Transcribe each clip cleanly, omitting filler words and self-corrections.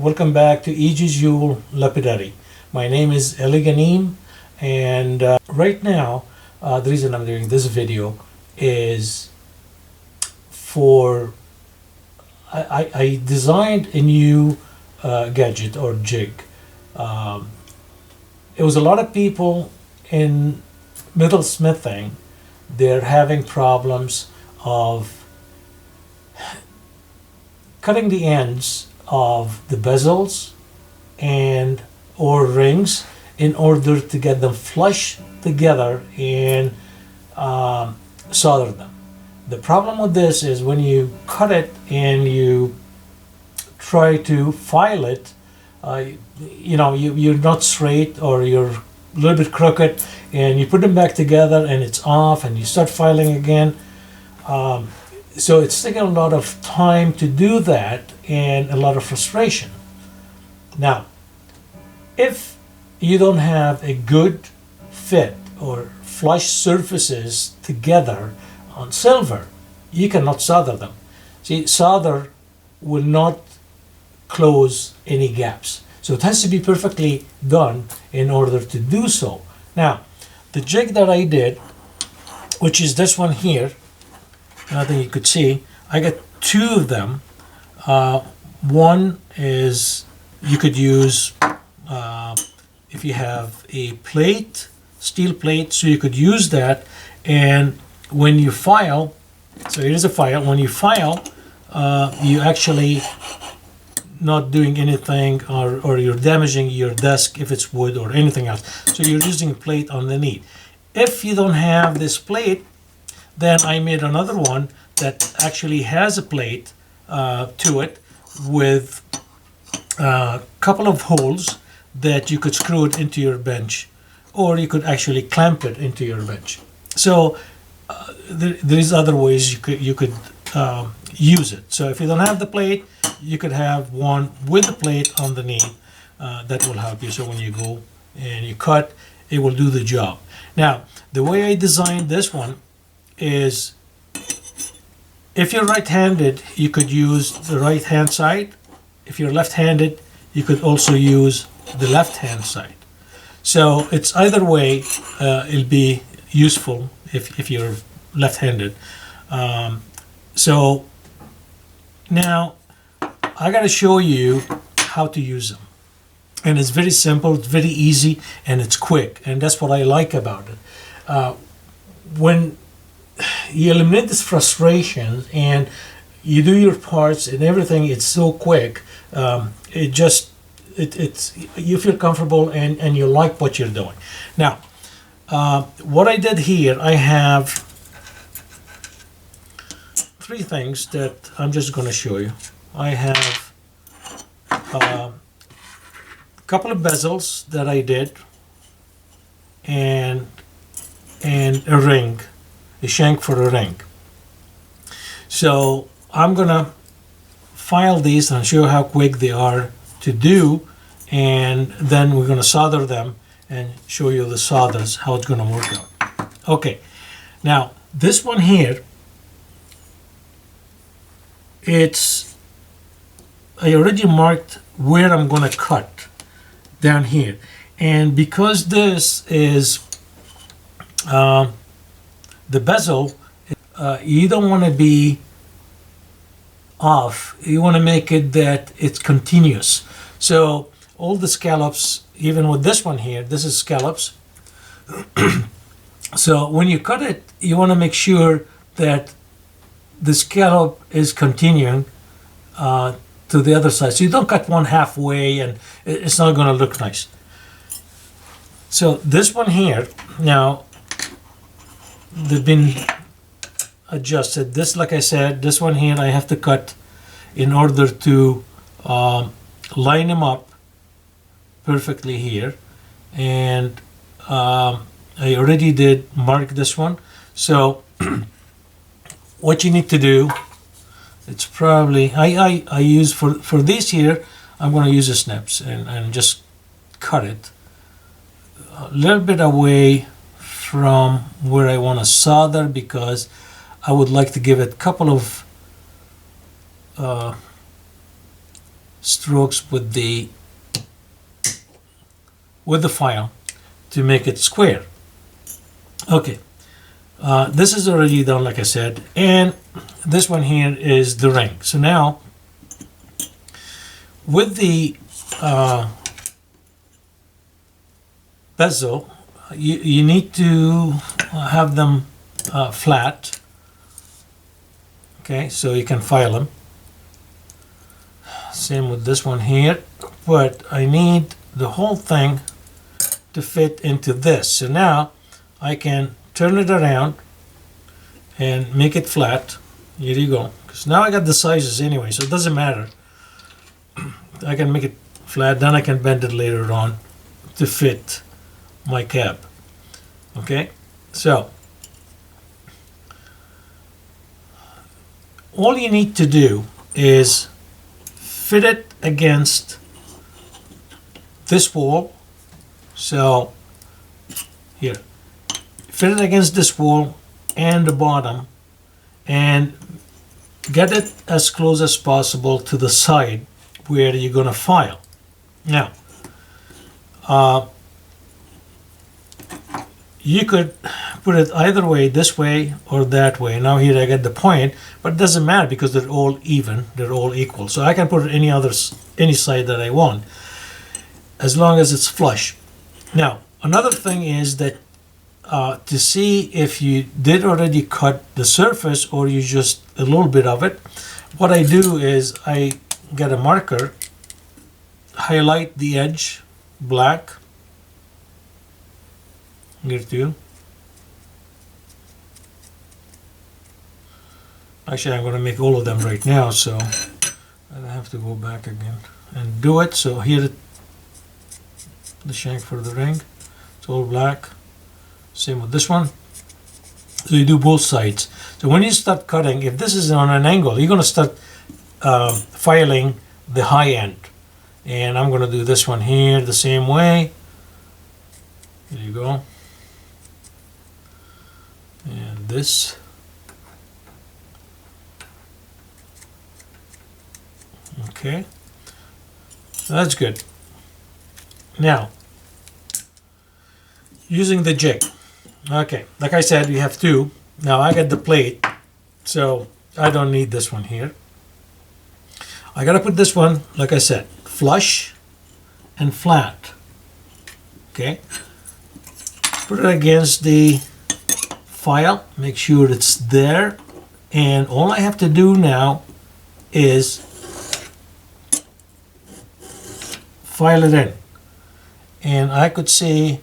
welcome back to E.G. Lapidary. My name is Eli Ganim, and right now, the reason I'm doing this video is for I designed a new gadget or jig. It was a lot of people in metal smithing. They're having problems of cutting the ends of the bezels and or rings in order to get them flush together and solder them. The problem with this is when you cut it and you try to file it, you're not straight or you're a little bit crooked, and you put them back together and it's off and you start filing again. So it's taking a lot of time to do that and a lot of frustration. Now, if you don't have a good fit or flush surfaces together on silver, you cannot solder them. See, solder will not close any gaps. So it has to be perfectly done in order to do so. Now, the jig that I did, which is this one here, I think you could see, I got two of them. One is you could use if you have a plate, steel plate, so you could use that. And when you file, so here's a file. When you file, you actually not doing anything, or you're damaging your desk if it's wood or anything else. So you're using a plate underneath. If you don't have this plate, then I made another one that actually has a plate to it with a couple of holes that you could screw it into your bench, or you could actually clamp it into your bench. So there is other ways you could use it. So if you don't have the plate, you could have one with the plate underneath. That will help you. So when you go and you cut, it will do the job. Now, the way I designed this one is, if you're right-handed, you could use the right-hand side. If you're left-handed, you could also use the left-hand side. So it's either way, it'll be useful if you're left-handed. So now I got to show you how to use them. And it's very simple, it's very easy, and it's quick. And that's what I like about it. When you eliminate this frustration and you do your parts and everything, it's so quick. It's you feel comfortable and you like what you're doing. Now, what I did here, I have three things that I'm just going to show you. I have a couple of bezels that I did, and a ring, a shank for a ring. So I'm gonna file these and show you how quick they are to do, and then we're gonna solder them and show you the solders, how it's gonna work out. Okay, now this one here, I already marked where I'm gonna cut down here, and because this is the bezel, you don't want to be off. You want to make it that it's continuous. So all the scallops, even with this one here, this is scallops. So when you cut it, you want to make sure that the scallop is continuing to the other side. So you don't cut one halfway and it's not going to look nice. So this one here, now they've been adjusted. This, like I said, this one here I have to cut in order to line them up perfectly here. And I already did mark this one. So what you need to do, it's probably, I use for this here, I'm going to use the snips and just cut it a little bit away from where I want to solder, because I would like to give it a couple of strokes with the file to make it square. Okay, this is already done, like I said, and this one here is the ring. So now with the bezel, you need to have them flat. Okay, so you can file them. Same with this one here, but I need the whole thing to fit into this. So now I can turn it around and make it flat. Here you go. Because now I got the sizes anyway, so it doesn't matter. I can make it flat, then I can bend it later on to fit my cab. Okay, so all you need to do is fit it against this wall. So here, fit it against this wall and the bottom, and get it as close as possible to the side where you're going to file. Now, you could put it either way, this way or that way. Now here I get the point, but it doesn't matter because they're all even, they're all equal. So I can put it any side that I want, as long as it's flush. Now, another thing is that to see if you did already cut the surface or you just a little bit of it, what I do is I get a marker, highlight the edge black, here too. Actually, I'm going to make all of them right now, so I have to go back again and do it. So here, the shank for the ring, it's all black. Same with this one. So you do both sides. So when you start cutting, if this is on an angle, you're going to start filing the high end. And I'm going to do this one here the same way. There you go. And this. Okay. That's good. Now, using the jig. Okay, like I said, we have two. Now I got the plate, so I don't need this one here. I gotta put this one, like I said, flush and flat. Okay. Put it against the file, make sure it's there, and all I have to do now is file it in. And I could see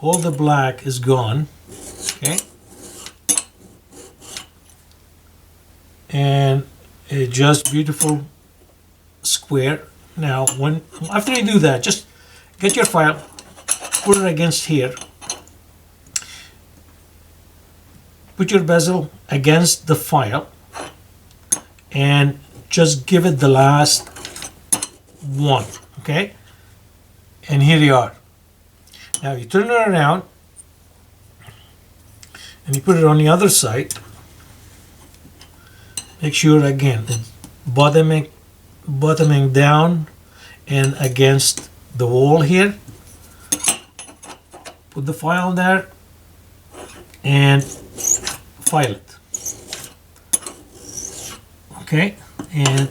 all the black is gone, okay? And a just beautiful square. Now, after you do that, just get your file, put it against here, put your bezel against the file, and just give it the last one, okay? And here you are. Now you turn it around and you put it on the other side. Make sure again it's bottoming down and against the wall here. Put the file there and file it. Okay, and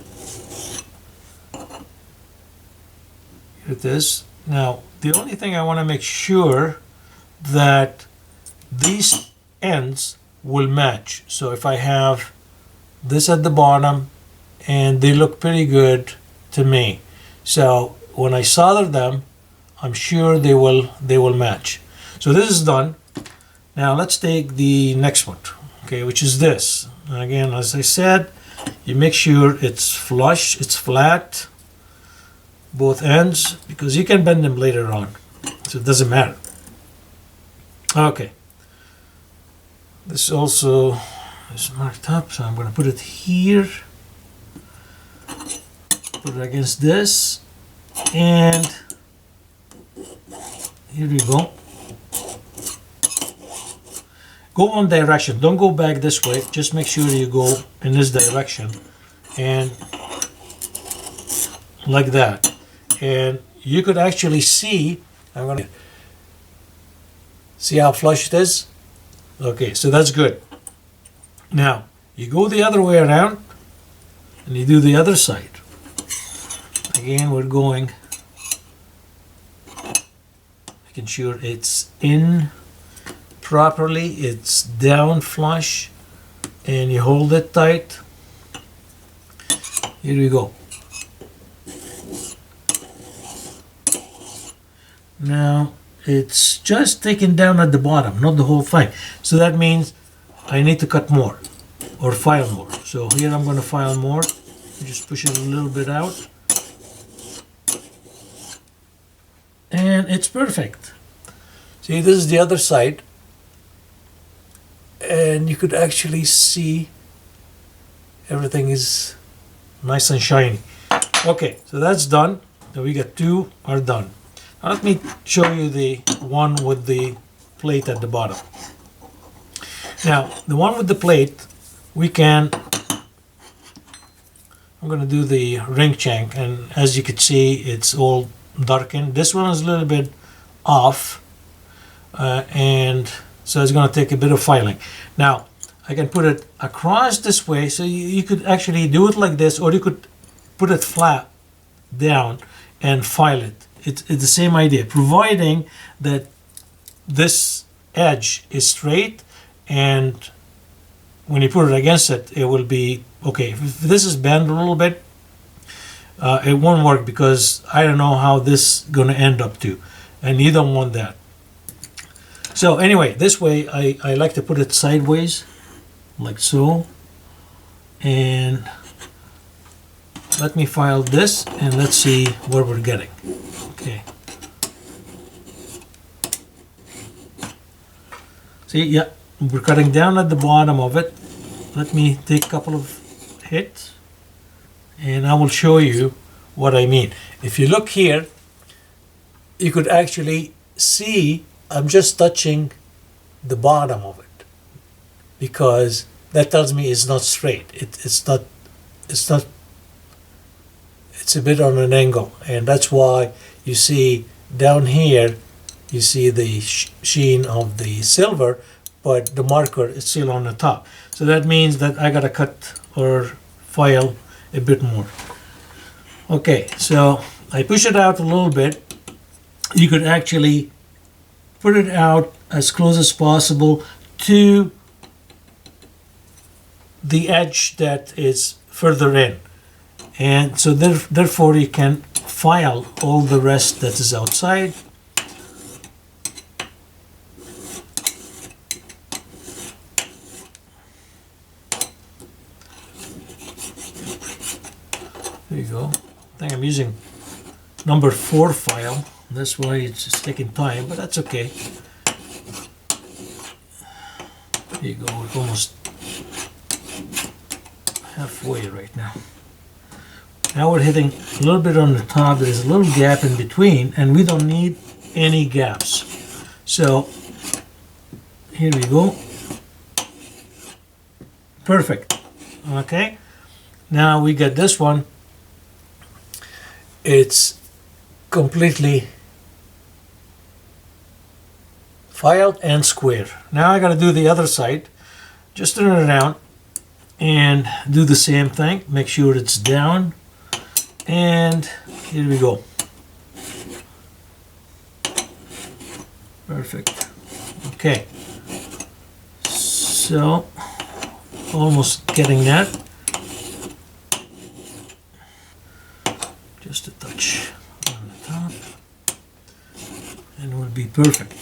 here it is. Now, the only thing I want to make sure that these ends will match. So if I have this at the bottom, and they look pretty good to me. So when I solder them, I'm sure they will match. So this is done. Now let's take the next one, okay, which is this. Again, as I said, you make sure it's flush, it's flat, both ends, because you can bend them later on, so it doesn't matter. Okay, this also is marked up, so I'm going to put it here, put it against this, and here we go. Go one direction, don't go back this way, just make sure you go in this direction, and like that. And you could actually see, I'm gonna see how flush it is. Okay, so that's good. Now you go the other way around and you do the other side. Again, we're going, making sure it's in properly, it's down flush, and you hold it tight. Here we go. Now it's just taken down at the bottom, not the whole thing. So that means I need to cut more or file more. So here I'm going to file more. Just push it a little bit out. And it's perfect. See, this is the other side. And you could actually see everything is nice and shiny. Okay, so that's done. So we got two are done. Now let me show you the one with the plate at the bottom. Now, the one with the plate, we can, I'm going to do the ring shank, and as you can see, it's all darkened. This one is a little bit off, and so it's going to take a bit of filing. Now, I can put it across this way, so you could actually do it like this, or you could put it flat down and file it. It's the same idea, providing that this edge is straight, and when you put it against it, it will be okay. If this is bent a little bit, it won't work, because I don't know how this is going to end up to, and you don't want that. So anyway, this way I like to put it sideways, like so, and let me file this and let's see what we're getting. Okay. See, yeah, we're cutting down at the bottom of it. Let me take a couple of hits and I will show you what I mean. If you look here, you could actually see I'm just touching the bottom of it, because that tells me it's not straight. It's a bit on an angle, and that's why you see down here you see the sheen of the silver, but the marker is still on the top. So that means that I gotta cut or file a bit more. Okay, so I push it out a little bit. You could actually put it out as close as possible to the edge that is further in, and so therefore you can file all the rest that is outside. There you go. I think I'm using number 4 file. That's why it's just taking time, but that's okay. There you go. We're almost halfway right now. Now we're hitting a little bit on the top. There's a little gap in between, and we don't need any gaps. So here we go. Perfect. Okay. Now we got this one. It's completely filed and square. Now I got to do the other side. Just turn it around and do the same thing. Make sure it's down, and here we go. Perfect. Okay, so almost getting that. Just a touch on the top, and it will be perfect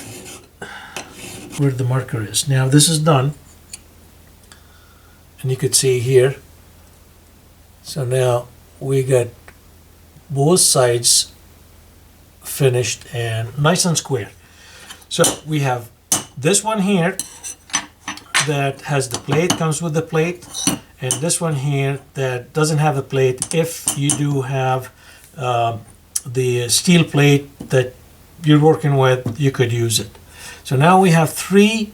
where the marker is. Now this is done, and you could see here. So now we got both sides finished and nice and square. So we have this one here that has the plate, comes with the plate, and this one here that doesn't have the plate. If you do have the steel plate that you're working with, you could use it. So now we have 3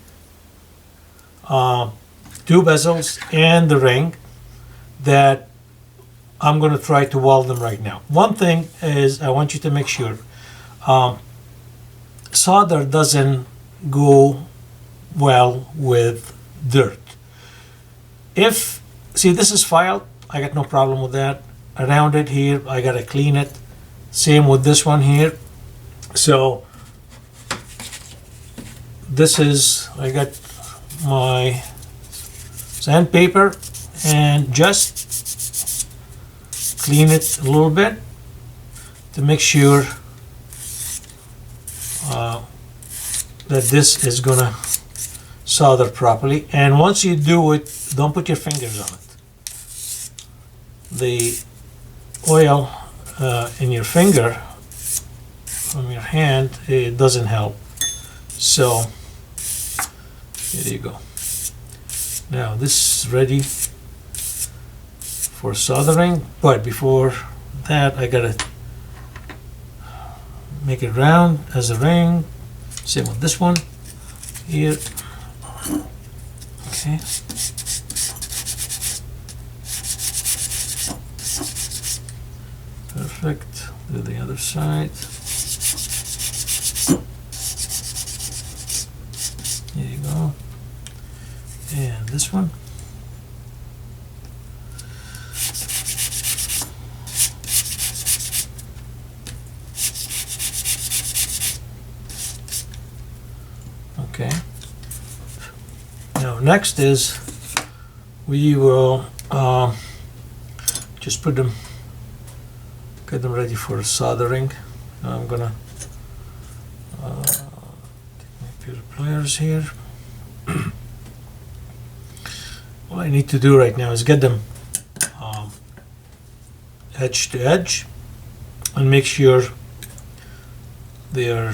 2 bezels and the ring that I'm going to try to weld them right now. One thing is I want you to make sure solder doesn't go well with dirt. If, see, this is filed, I got no problem with that. Around it here, I got to clean it. Same with this one here. So this is, I got my sandpaper and just clean it a little bit to make sure that this is gonna solder properly. And once you do it, don't put your fingers on it. The oil in your finger from your hand, it doesn't help. So here you go. Now this is ready for soldering, but before that I gotta make it round as a ring. Same with this one here. Okay. Perfect. Do the other side. There you go. And this one. Okay. Now next is we will just put them, get them ready for soldering. Now I'm gonna take my pair of pliers here. All I need to do right now is get them edge to edge and make sure they are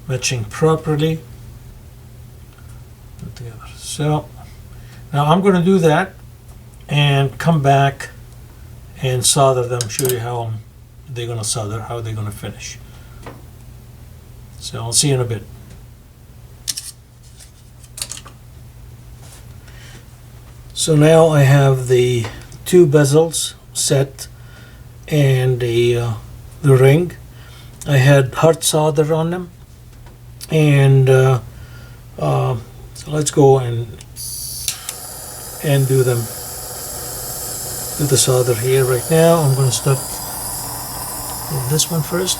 matching properly together. So now I'm going to do that and come back and solder them, show you how they're going to solder, how they're going to finish. So I'll see you in a bit. So now I have the two bezels set and the ring. I had hard solder on them, and so let's go and do them. Do the solder here right now. I'm going to start with this one first.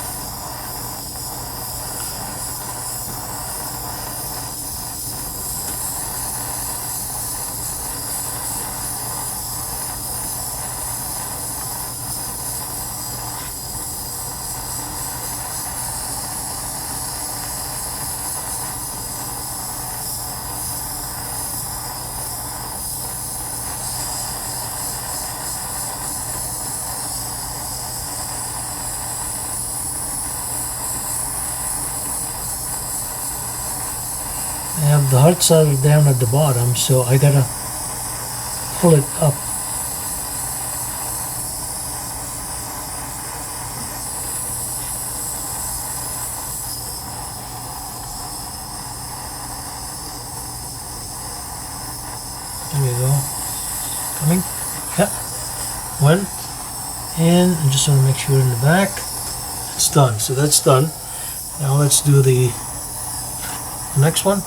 I have the hard solder down at the bottom, so I gotta pull it up. There we go. Coming? Yeah. One. And I just want to make sure in the back. It's done. So that's done. Now let's do the next one.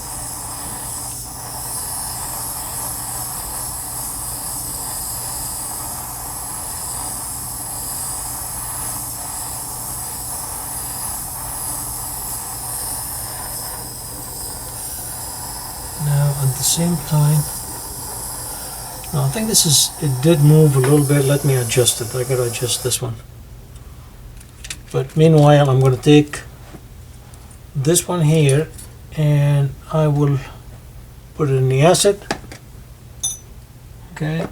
Now at the same time, now I think this is, it did move a little bit. Let me adjust it. I gotta adjust this one. But meanwhile, I'm going to take this one here and I will put it in the acid. Okay,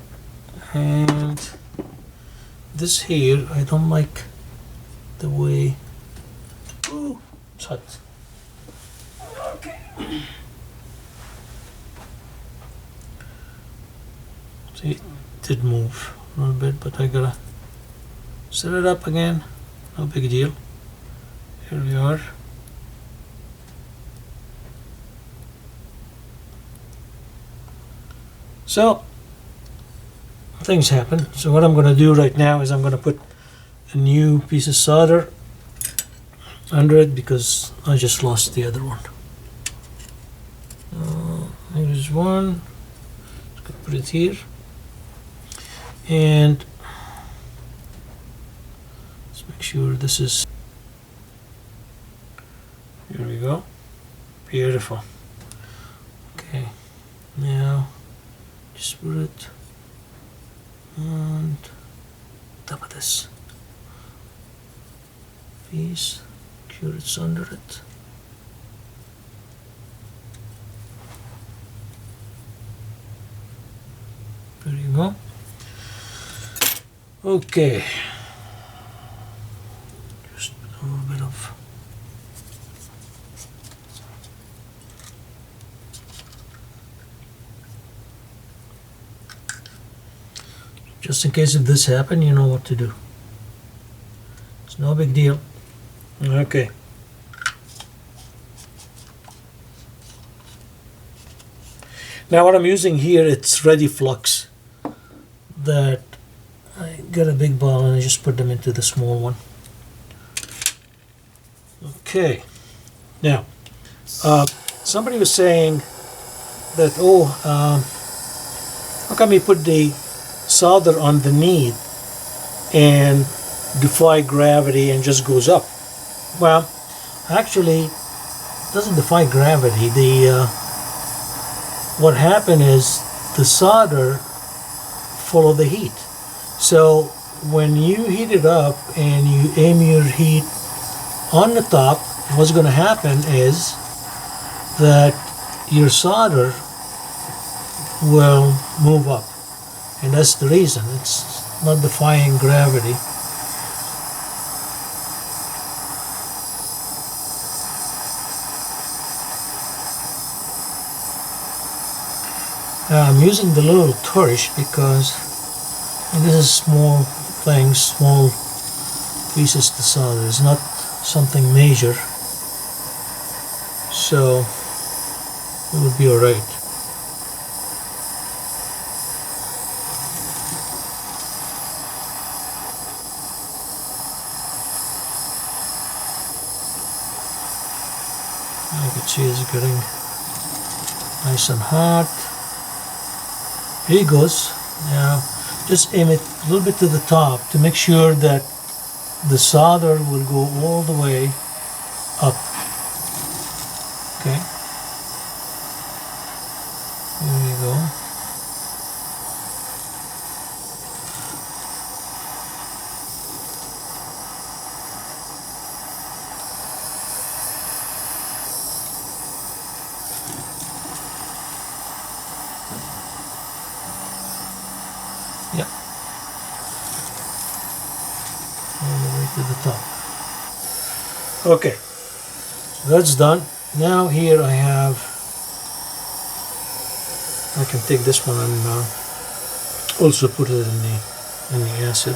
and this here, I don't like the way, ooh, it's hot. Okay. See, it did move a little bit, but I gotta set it up again. No big deal. Here we are. So things happen. So what I'm going to do right now is I'm going to put a new piece of solder under it because I just lost the other one. Here's one. Put it here, and let's make sure this is. Here we go. Beautiful. Okay, now just put it on top of this piece. Sure it's under it. There you go. Okay. Just a little bit of just in case if this happen, you know what to do. It's no big deal. Okay. Now what I'm using here, it's ready flux that I got a big ball and I just put them into the small one. Okay. Now, somebody was saying that, how come you put the solder underneath and defy gravity and just goes up? Well, actually, it doesn't defy gravity. What happened is the solder follow the heat. So when you heat it up and you aim your heat on the top, what's going to happen is that your solder will move up, and that's the reason. It's not defying gravity. Now I'm using the little torch because this is small things, small pieces to solder. It's not something major, so it would be alright. You can see it's getting nice and hot. Here it goes. Now just aim it a little bit to the top to make sure that the solder will go all the way up. Okay. Here we go. Yeah. All the way to the top. Okay, so that's done. Now here I can take this one and also put it in the acid.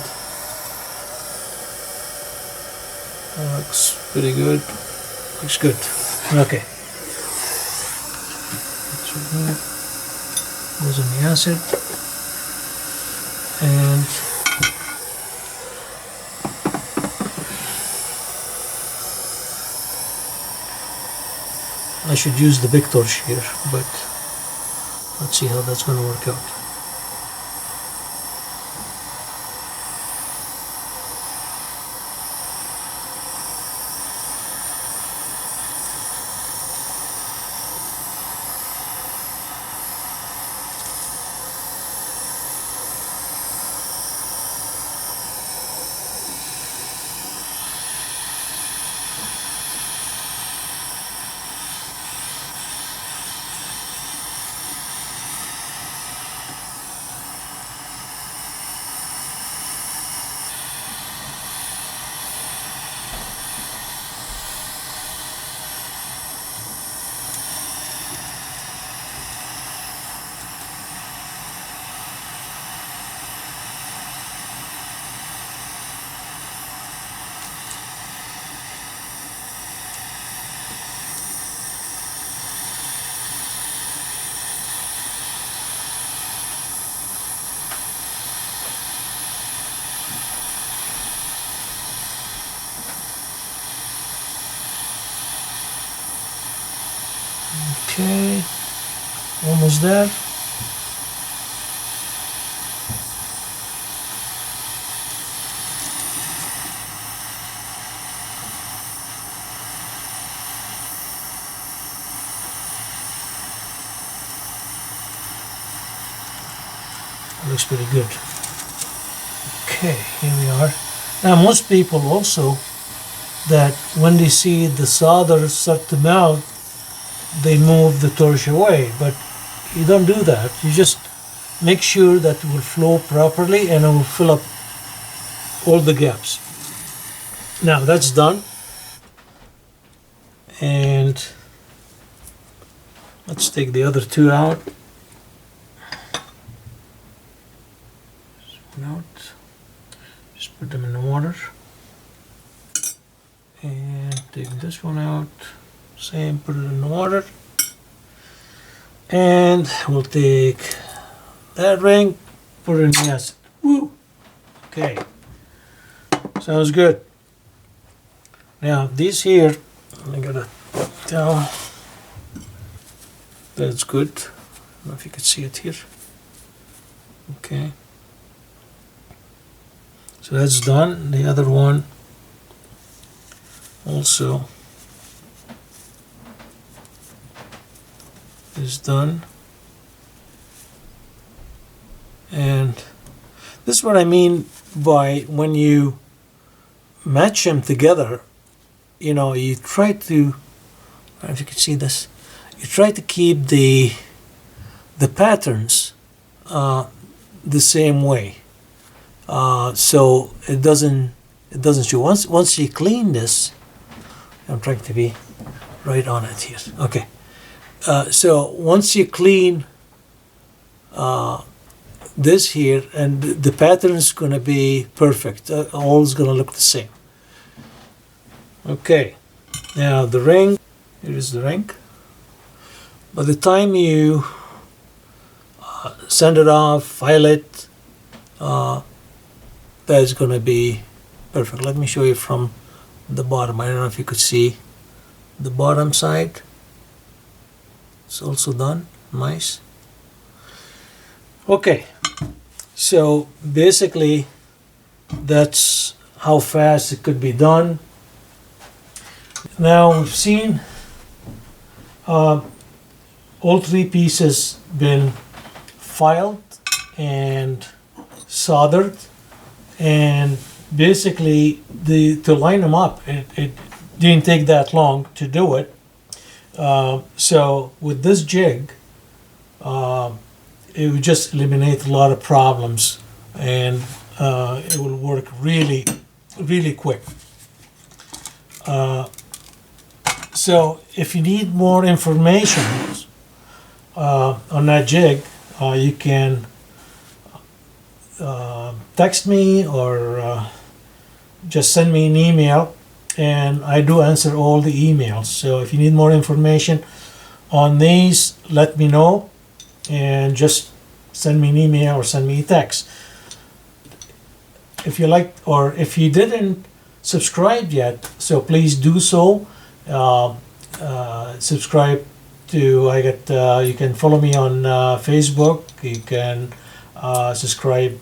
Looks pretty good. Looks good. Okay. So that goes in the acid. And I should use the big torch here, but let's see how that's going to work out. Okay, almost there. Looks pretty good. Okay, here we are. Now most people also, that when they see the solder start to melt, they move the torch away, but you don't do that. You just make sure that it will flow properly and it will fill up all the gaps. Now that's done, and let's take the other two out. Out. Just put them in the water, and take this one out. Same, put it in the water, and we'll take that ring, put it in the acid. Woo! Okay, sounds good. Now these here, I gotta tell. That's good. I don't know if you can see it here. Okay. So that's done. The other one also is done. And this is what I mean by when you match them together, you know, you try to, I don't know if you can see this, you try to keep the patterns the same way. So it doesn't show. Once you clean this, I'm trying to be right on it here. Okay. So once you clean this here, and the pattern is going to be perfect. All is going to look the same. Okay. Now the ring. Here is the ring. By the time you send it off, file it, that's going to be perfect. Let me show you from the bottom. I don't know if you could see the bottom side. It's also done. Nice. Okay, so basically that's how fast it could be done. Now we've seen all three pieces been filed and soldered, and basically to line them up, it didn't take that long to do it. So with this jig, it would just eliminate a lot of problems, and it will work really, really quick. So if you need more information on that jig, you can text me or just send me an email, and I do answer all the emails. So if you need more information on these, let me know, and just send me an email or send me a text. If you like, or if you didn't subscribe yet, so please do so. Subscribe to, you can follow me on Facebook. You can subscribe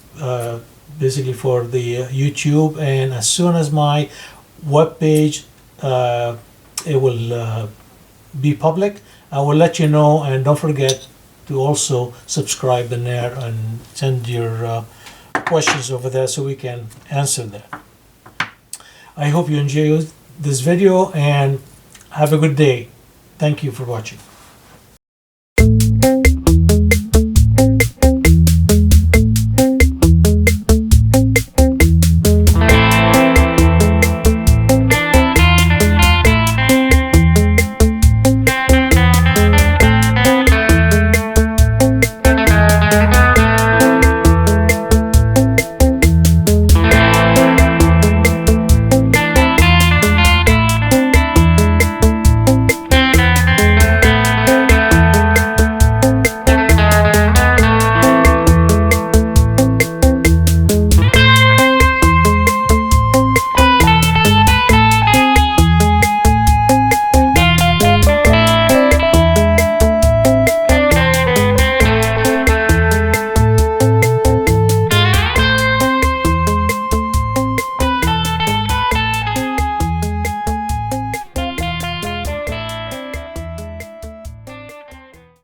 basically for the YouTube, and as soon as my web page it will be public, I will let you know. And don't forget to also subscribe in there and send your questions over there so we can answer them. I hope you enjoyed this video and have a good day. Thank you for watching.